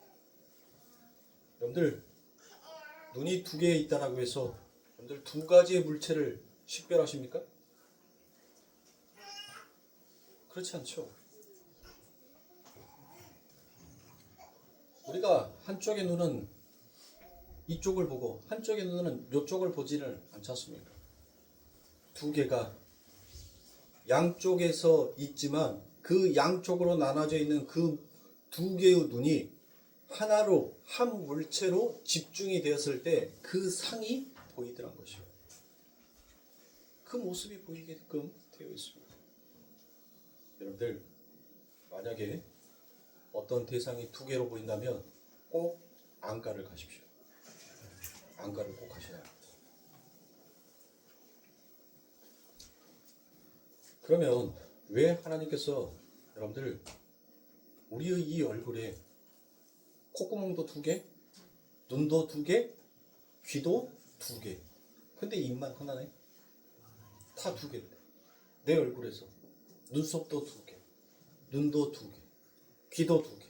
여러분들 눈이 2개 있다라고 해서 여러분들 2가지의 물체를 식별하십니까? 그렇지 않죠. 우리가 한쪽의 눈은 이쪽을 보고 한쪽의 눈은 이쪽을 보지를 않지 않습니까? 두 개가 양쪽에서 있지만 그 양쪽으로 나눠져 있는 그 두 개의 눈이 하나로 한 물체로 집중이 되었을 때 그 상이 보이더란 것이요. 그 모습이 보이게끔 되어 있습니다. 여러분들 만약에 어떤 대상이 두 개로 보인다면 꼭 안과를 가십시오. 안과를 꼭 가셔야 합니다. 그러면 왜 하나님께서 여러분들 우리의 이 얼굴에 콧구멍도 두 개, 눈도 두 개, 귀도 두 개, 근데 입만 하나네? 다 두 개. 내 얼굴에서 눈썹도 두 개, 눈도 두 개, 귀도 두 개,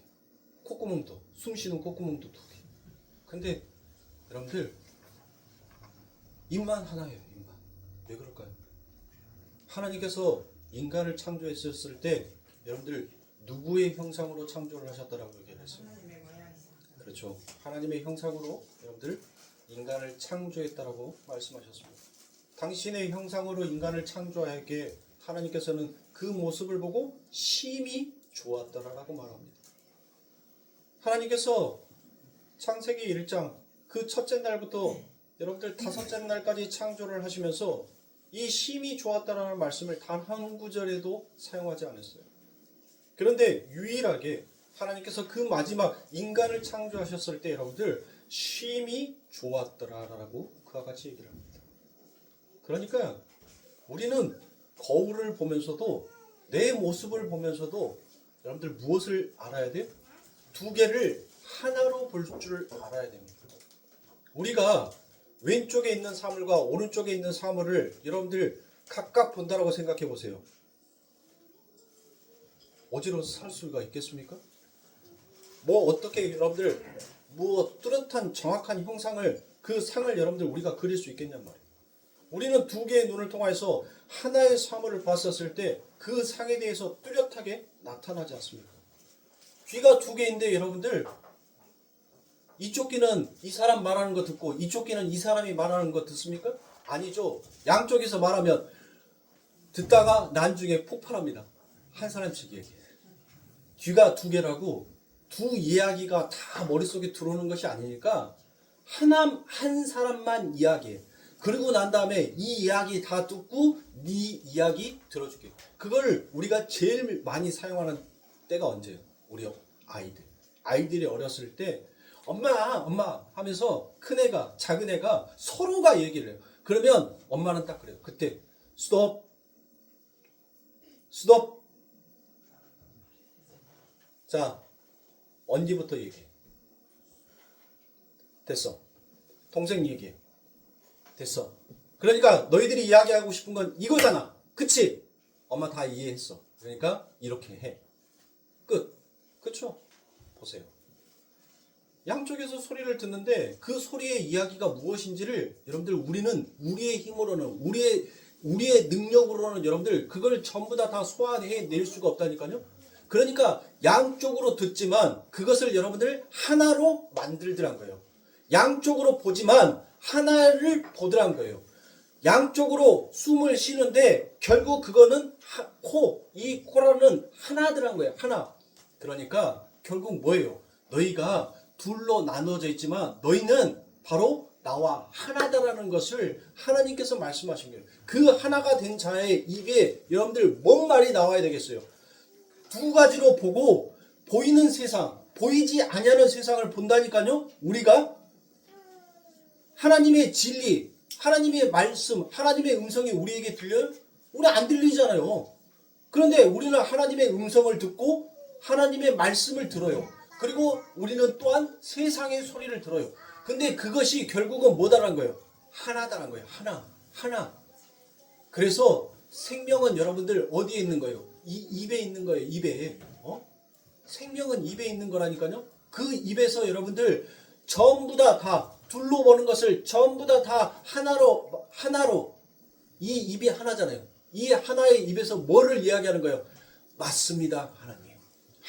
콧구멍도, 숨 쉬는 콧구멍도 두 개. 근데 여러분들 입만 하나예요. 입만. 왜 그럴까요? 하나님께서 인간을 창조했을 때 여러분들 누구의 형상으로 창조를 하셨다라고 얘기를 했어요? 그렇죠. 하나님의 형상으로 여러분들 인간을 창조했다라고 말씀하셨습니다. 당신의 형상으로 인간을 창조하게 하나님께서는 그 모습을 보고 심히 좋았더라라고 말합니다. 하나님께서 창세기 1장 그 첫째 날부터 여러분들 다섯째 날까지 창조를 하시면서 이 심히 좋았다라는 말씀을 단 한 구절에도 사용하지 않았어요. 그런데 유일하게 하나님께서 그 마지막 인간을 창조하셨을 때 여러분들 심히 좋았더라라고 그와 같이 얘기를 합니다. 그러니까 우리는 거울을 보면서도 내 모습을 보면서도 여러분들 무엇을 알아야 돼? 두 개를 하나로 볼 줄 알아야 됩니다. 우리가 왼쪽에 있는 사물과 오른쪽에 있는 사물을 여러분들 각각 본다라고 생각해 보세요. 어지러워서 살 수가 있겠습니까? 뭐 어떻게 여러분들 뭐 뚜렷한 정확한 형상을 그 상을 여러분들 우리가 그릴 수 있겠냔 말이에요. 우리는 두 개의 눈을 통해서 하나의 사물을 봤었을 때 그 상에 대해서 뚜렷하게 나타나지 않습니까? 귀가 두 개인데 여러분들 이쪽 귀는 이 사람 말하는 거 듣고 이쪽 귀는 이 사람이 말하는 거 듣습니까? 아니죠. 양쪽에서 말하면 듣다가 나중에 폭발합니다. 한 사람씩 얘기해. 귀가 두 개라고 두 이야기가 다 머릿속에 들어오는 것이 아니니까 한 사람만 이야기해. 그리고 난 다음에 이 이야기 다 듣고 네 이야기 들어줄게. 그걸 우리가 제일 많이 사용하는 때가 언제예요? 우리 아이들이 어렸을 때 엄마 하면서 큰애가 작은애가 서로가 얘기를 해요. 그러면 엄마는 딱 그래요. 그때 스톱. 자, 언제부터 얘기해? 됐어. 동생 얘기해. 됐어. 그러니까 너희들이 이야기하고 싶은 건 이거잖아. 그치? 엄마 다 이해했어. 그러니까 이렇게 해. 끝. 그쵸? 보세요. 양쪽에서 소리를 듣는데 그 소리의 이야기가 무엇인지를 여러분들 우리는 우리의 힘으로는 우리의 능력으로는 여러분들 그걸 전부 다 소화해낼 수가 없다니까요. 그러니까 양쪽으로 듣지만 그것을 여러분들 하나로 만들더란 거예요. 양쪽으로 보지만 하나를 보더란 거예요. 양쪽으로 숨을 쉬는데 결국 그거는 이 코라는 하나더란 거예요. 하나. 그러니까 결국 뭐예요? 너희가 둘로 나눠져 있지만 너희는 바로 나와 하나다라는 것을 하나님께서 말씀하신 거예요. 그 하나가 된 자의 입에 여러분들 뭔 말이 나와야 되겠어요? 두 가지로 보고 보이는 세상, 보이지 아니하는 세상을 본다니까요. 우리가 하나님의 진리, 하나님의 말씀, 하나님의 음성이 우리에게 들려요? 우리 안 들리잖아요. 그런데 우리는 하나님의 음성을 듣고 하나님의 말씀을 들어요. 그리고 우리는 또한 세상의 소리를 들어요. 근데 그것이 결국은 뭐다란 거예요? 하나다란 거예요. 하나. 그래서 생명은 여러분들 어디에 있는 거예요? 이 입에 있는 거예요. 입에. 생명은 입에 있는 거라니까요. 그 입에서 여러분들 전부 다 둘로 보는 것을 전부 다 하나로 이 입이 하나잖아요. 이 하나의 입에서 뭐를 이야기하는 거예요? 맞습니다, 하나님.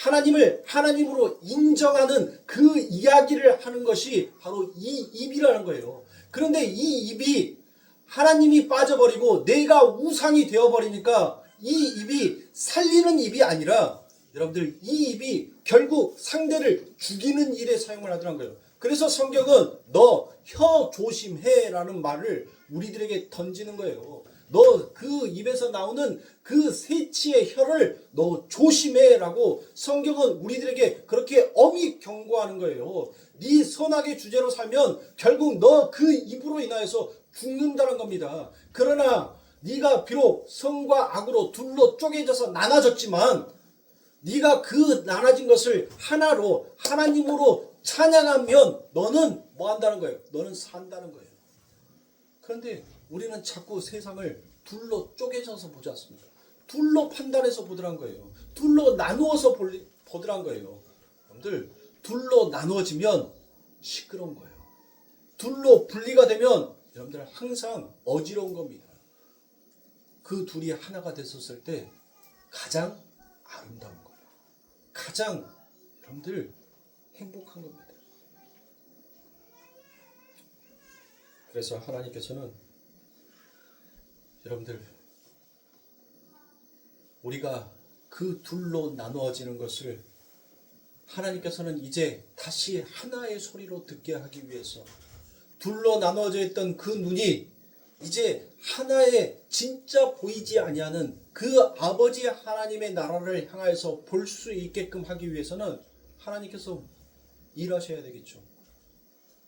하나님을 하나님으로 인정하는 그 이야기를 하는 것이 바로 이 입이라는 거예요. 그런데 이 입이 하나님이 빠져버리고 내가 우상이 되어버리니까 이 입이 살리는 입이 아니라 여러분들 이 입이 결국 상대를 죽이는 일에 사용을 하더란 거예요. 그래서 성경은 너 혀 조심해 라는 말을 우리들에게 던지는 거예요. 너 그 입에서 나오는 그 새치의 혀를 너 조심해 라고 성경은 우리들에게 그렇게 엄히 경고하는 거예요. 네 선악의 주제로 살면 결국 너 그 입으로 인하여서 죽는다는 겁니다. 그러나 네가 비록 선과 악으로 둘로 쪼개져서 나눠졌지만 네가 그 나눠진 것을 하나로 하나님으로 찬양하면 너는 뭐 한다는 거예요? 너는 산다는 거예요. 그런데 우리는 자꾸 세상을 둘로 쪼개져서 보지 않습니까? 둘로 판단해서 보더란 거예요. 둘로 나누어서 보더란 거예요. 여러분들 둘로 나누어지면 시끄러운 거예요. 둘로 분리가 되면 여러분들 항상 어지러운 겁니다. 그 둘이 하나가 됐었을 때 가장 아름다운 거예요. 가장 여러분들 행복한 겁니다. 그래서 하나님께서는 여러분들 우리가 그 둘로 나누어지는 것을 하나님께서는 이제 다시 하나의 소리로 듣게 하기 위해서 둘로 나누어져 있던 그 눈이 이제 하나의 진짜 보이지 아니하는 그 아버지 하나님의 나라를 향하여서 볼 수 있게끔 하기 위해서는 하나님께서 일하셔야 되겠죠.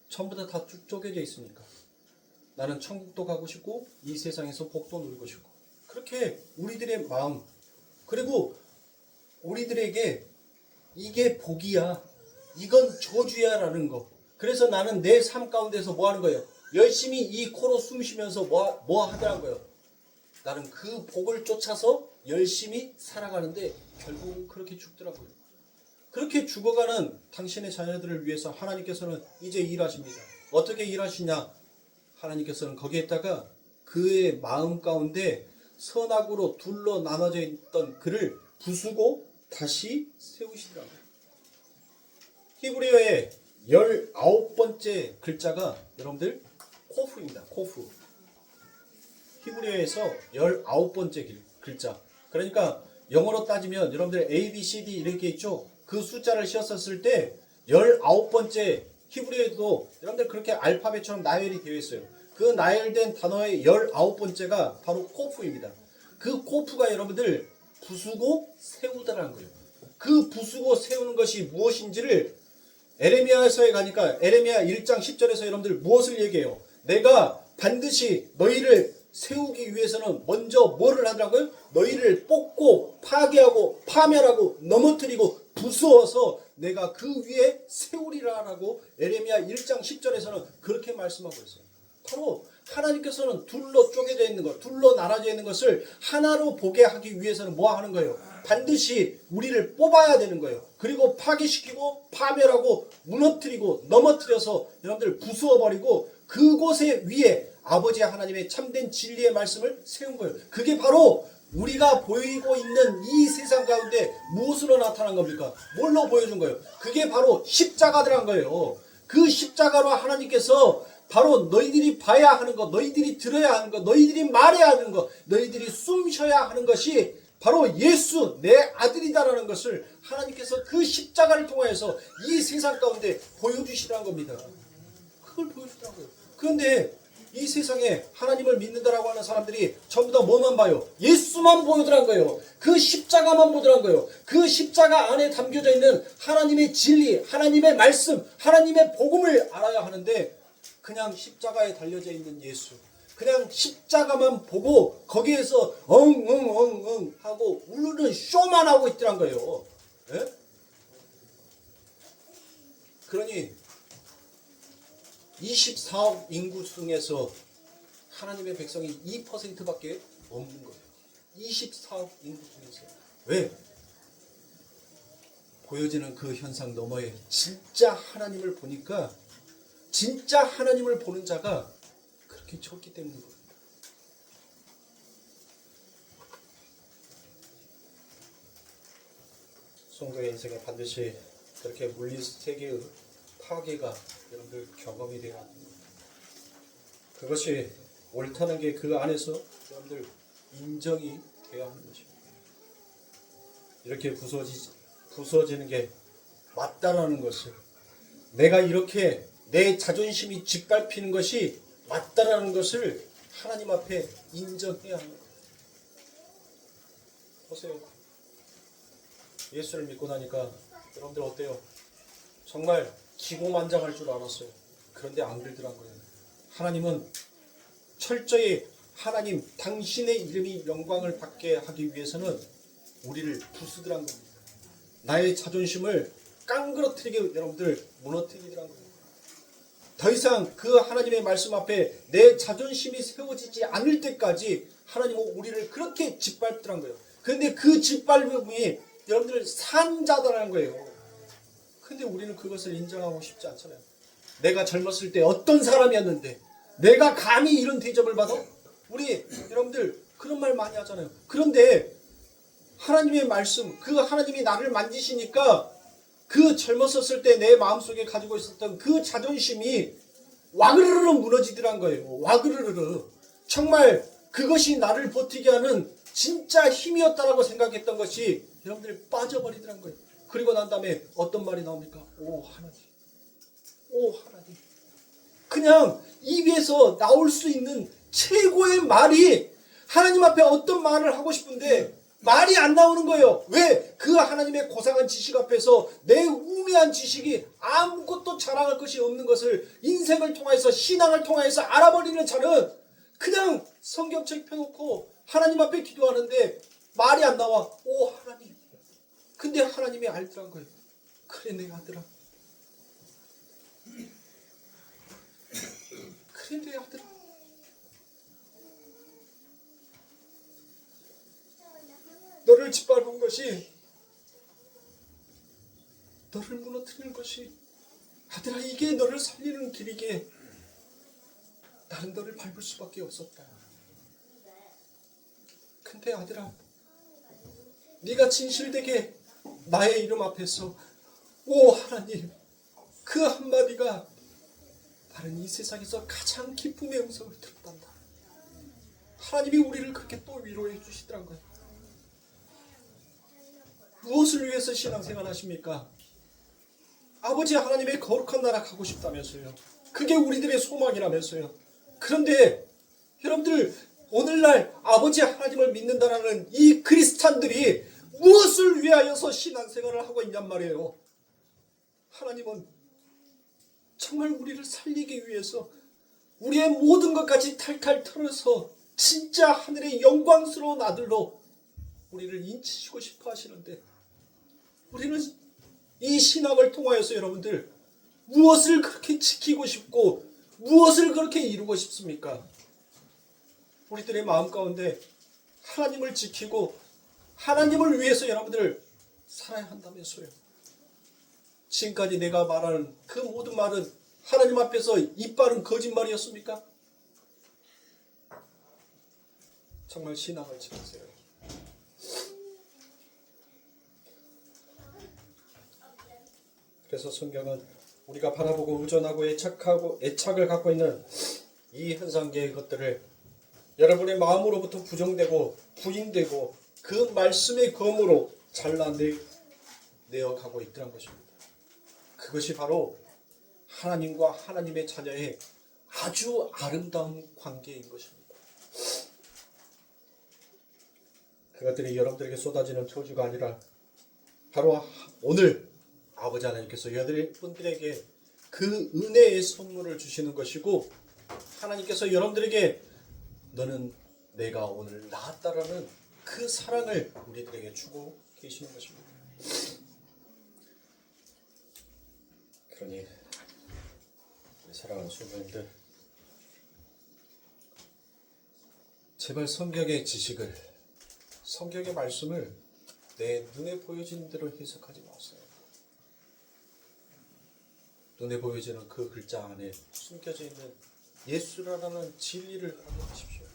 전부 다 쪼개져 있으니까. 나는 천국도 가고 싶고 이 세상에서 복도 누리고 싶고 그렇게 우리들의 마음 그리고 우리들에게 이게 복이야 이건 저주야 라는 거. 그래서 나는 내 삶 가운데서 뭐 하는 거예요? 열심히 이 코로 숨 쉬면서 뭐 하더란 거예요? 나는 그 복을 쫓아서 열심히 살아가는데 결국은 그렇게 죽더라고요. 그렇게 죽어가는 당신의 자녀들을 위해서 하나님께서는 이제 일하십니다. 어떻게 일하시냐? 하나님께서는 거기에다가 그의 마음 가운데 선악으로 둘로 나눠져 있던 그를 부수고 다시 세우시더라고요. 히브리어의 19번째 글자가 여러분들 코프입니다. 코프. 히브리어에서 19번째 글자. 그러니까 영어로 따지면 여러분들 A, B, C, D 이렇게 있죠. 그 숫자를 씌었을 때 19번째 히브리어에도 여러분들 그렇게 알파벳처럼 나열이 되어 있어요. 그 나열된 단어의 19번째가 바로 코프입니다. 그 코프가 여러분들 부수고 세우다라는 거예요. 그 부수고 세우는 것이 무엇인지를 에레미야서에 가니까 에레미야 1장 10절에서 여러분들 무엇을 얘기해요? 내가 반드시 너희를 세우기 위해서는 먼저 뭐를 하더라고요? 너희를 뽑고 파괴하고 파멸하고 넘어뜨리고 부수어서 내가 그 위에 세우리라라고 에레미야 1장 10절에서는 그렇게 말씀하고 있어요. 바로 하나님께서는 둘로 쪼개져 있는 것, 둘로 나눠져 있는 것을 하나로 보게 하기 위해서는 뭐 하는 거예요? 반드시 우리를 뽑아야 되는 거예요. 그리고 파괴시키고 파멸하고 무너뜨리고 넘어뜨려서 여러분들 부수어버리고 그곳에 위에 아버지 하나님의 참된 진리의 말씀을 세운 거예요. 그게 바로 우리가 보이고 있는 이 세상 가운데 무엇으로 나타난 겁니까? 뭘로 보여준 거예요? 그게 바로 십자가더란 거예요. 그 십자가로 하나님께서 바로 너희들이 봐야 하는 것, 너희들이 들어야 하는 것, 너희들이 말해야 하는 것, 너희들이 숨 쉬어야 하는 것이 바로 예수 내 아들이다라는 것을 하나님께서 그 십자가를 통해서 이 세상 가운데 보여주시라는 겁니다. 그걸 보여주라는 거예요. 그런데 이 세상에 하나님을 믿는다라고 하는 사람들이 전부 다 뭐만 봐요? 예수만 보여주라는 거예요. 그 십자가만 보여주라는 거예요. 그 십자가 안에 담겨져 있는 하나님의 진리, 하나님의 말씀, 하나님의 복음을 알아야 하는데 그냥 십자가에 달려져 있는 예수, 그냥 십자가만 보고 거기에서 엉엉엉엉 하고 울는 쇼만 하고 있더란 거예요. 예? 그러니 24억 인구 중에서 하나님의 백성이 2%밖에 없는 거예요. 24억 인구 중에서. 왜? 보여지는 그 현상 너머에 진짜 하나님을 보니까 진짜 하나님을 보는 자가 그렇게 적기 때문인 겁니다. 성도의 인생에 반드시 그렇게 물리 세계의 파괴가 여러분들 경험이 되어야 합니다. 그것이 옳다는 게 그 안에서 여러분들 인정이 되어야 하는 것입니다. 이렇게 부서지는 게 맞다라는 것을, 내가 이렇게 내 자존심이 짓밟히는 것이 맞다라는 것을 하나님 앞에 인정해야 합니다. 보세요. 예수를 믿고 나니까 여러분들 어때요? 정말 기고만장할 줄 알았어요. 그런데 안 그러더란 거예요. 하나님은 철저히 하나님 당신의 이름이 영광을 받게 하기 위해서는 우리를 부수더란 겁니다. 나의 자존심을 깡그러뜨리게 여러분들 무너뜨리더란 거예요. 더 이상 그 하나님의 말씀 앞에 내 자존심이 세워지지 않을 때까지 하나님은 우리를 그렇게 짓밟더란 거예요. 그런데 그 짓밟음이 여러분들 산자다라는 거예요. 근데 우리는 그것을 인정하고 싶지 않잖아요. 내가 젊었을 때 어떤 사람이었는데 내가 감히 이런 대접을 받아? 우리 여러분들 그런 말 많이 하잖아요. 그런데 하나님의 말씀, 그 하나님이 나를 만지시니까 그 젊었었을 때 내 마음속에 가지고 있었던 그 자존심이 와그르르 무너지더란 거예요. 와그르르. 정말 그것이 나를 버티게 하는 진짜 힘이었다라고 생각했던 것이 여러분들이 빠져버리더란 거예요. 그리고 난 다음에 어떤 말이 나옵니까? 오 하나님, 오 하나님. 그냥 입에서 나올 수 있는 최고의 말이, 하나님 앞에 어떤 말을 하고 싶은데 말이 안 나오는 거예요. 왜? 그 하나님의 고상한 지식 앞에서 내 우매한 지식이 아무것도 자랑할 것이 없는 것을 인생을 통해서, 신앙을 통해서 알아버리는 자는 그냥 성경책 펴놓고 하나님 앞에 기도하는데 말이 안 나와. 오 하나님. 근데 하나님이 알더란 거예요. 그래 내 아들아. 그래 내 아들아. 너를 짓밟은 것이, 너를 무너뜨리는 것이, 아들아 이게 너를 살리는 길이기에 나는 너를 밟을 수밖에 없었다. 근데 아들아, 네가 진실되게 나의 이름 앞에서 오 하나님, 그 한마디가 나는 이 세상에서 가장 기쁨의 음성을 들었단다. 하나님이 우리를 그렇게 또 위로해 주시더란 거예요. 무엇을 위해서 신앙생활 하십니까? 아버지 하나님의 거룩한 나라 가고 싶다면서요. 그게 우리들의 소망이라면서요. 그런데 여러분들 오늘날 아버지 하나님을 믿는다라는 이 크리스찬들이 무엇을 위하여서 신앙생활을 하고 있냔 말이에요. 하나님은 정말 우리를 살리기 위해서 우리의 모든 것까지 탈탈 털어서 진짜 하늘의 영광스러운 아들로 우리를 인치시고 싶어 하시는데, 우리는 이 신앙을 통하여서 여러분들 무엇을 그렇게 지키고 싶고 무엇을 그렇게 이루고 싶습니까? 우리들의 마음 가운데 하나님을 지키고 하나님을 위해서 여러분들 살아야 한다면서요. 지금까지 내가 말하는 그 모든 말은 하나님 앞에서 이빨은 거짓말이었습니까? 정말 신앙을 지키세요. 그래서 성경은 우리가 바라보고 의존하고 애착을 갖고 있는 이 현상계의 것들을 여러분의 마음으로부터 부정되고 부인되고 그 말씀의 검으로 잘라내어 가고 있다는 것입니다. 그것이 바로 하나님과 하나님의 자녀의 아주 아름다운 관계인 것입니다. 그것들이 여러분들에게 쏟아지는 저주가 아니라 바로 오늘 아버지 하나님께서 여러분들에게 그 은혜의 선물을 주시는 것이고, 하나님께서 여러분들에게 너는 내가 오늘 낳았다라는 그 사랑을 우리들에게 주고 계시는 것입니다. 그러니 우리 사랑하는 성도님들, 제발 성경의 지식을, 성경의 말씀을 내 눈에 보여지는 대로 해석하지 마세요. 눈에 보여지는 그 글자 안에 숨겨져 있는 예수라는 진리를 알아보십시오.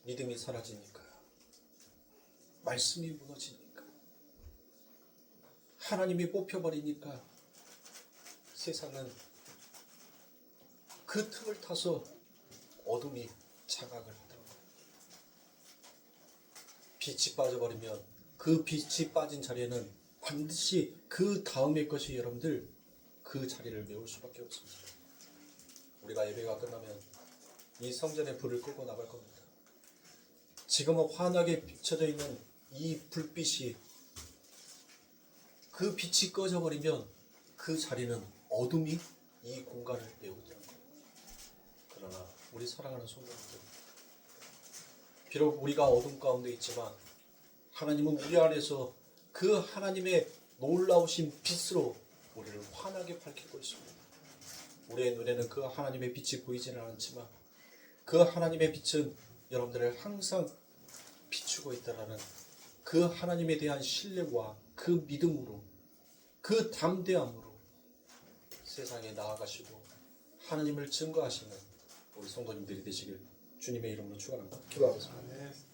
믿음이 사라지니까요. 말씀이 무너지니까. 하나님이 뽑혀버리니까 세상은 그 틈을 타서 어둠이 장악을 하더라고요. 빛이 빠져버리면 그 빛이 빠진 자리에는 반드시 그 다음의 것이 여러분들 그 자리를 메울 수밖에 없습니다. 우리가 예배가 끝나면 이 성전에 불을 끄고 나갈 겁니다. 지금은 환하게 비춰져 있는 이 불빛이 그 빛이 꺼져버리면 그 자리는 어둠이 이 공간을 메우더라고요. 그러나 우리 사랑하는 성도님들, 비록 우리가 어둠 가운데 있지만 하나님은 우리 안에서 그 하나님의 놀라우신 빛으로 우리를 환하게 밝히고 있습니다. 우리의 눈에는 그 하나님의 빛이 보이지는 않지만 그 하나님의 빛은 여러분들을 항상 비추고 있다라는 그 하나님에 대한 신뢰와 그 믿음으로 그 담대함으로 세상에 나아가시고 하나님을 증거하시는 우리 성도님들이 되시길 주님의 이름으로 축원합니다. 기도하겠습니다.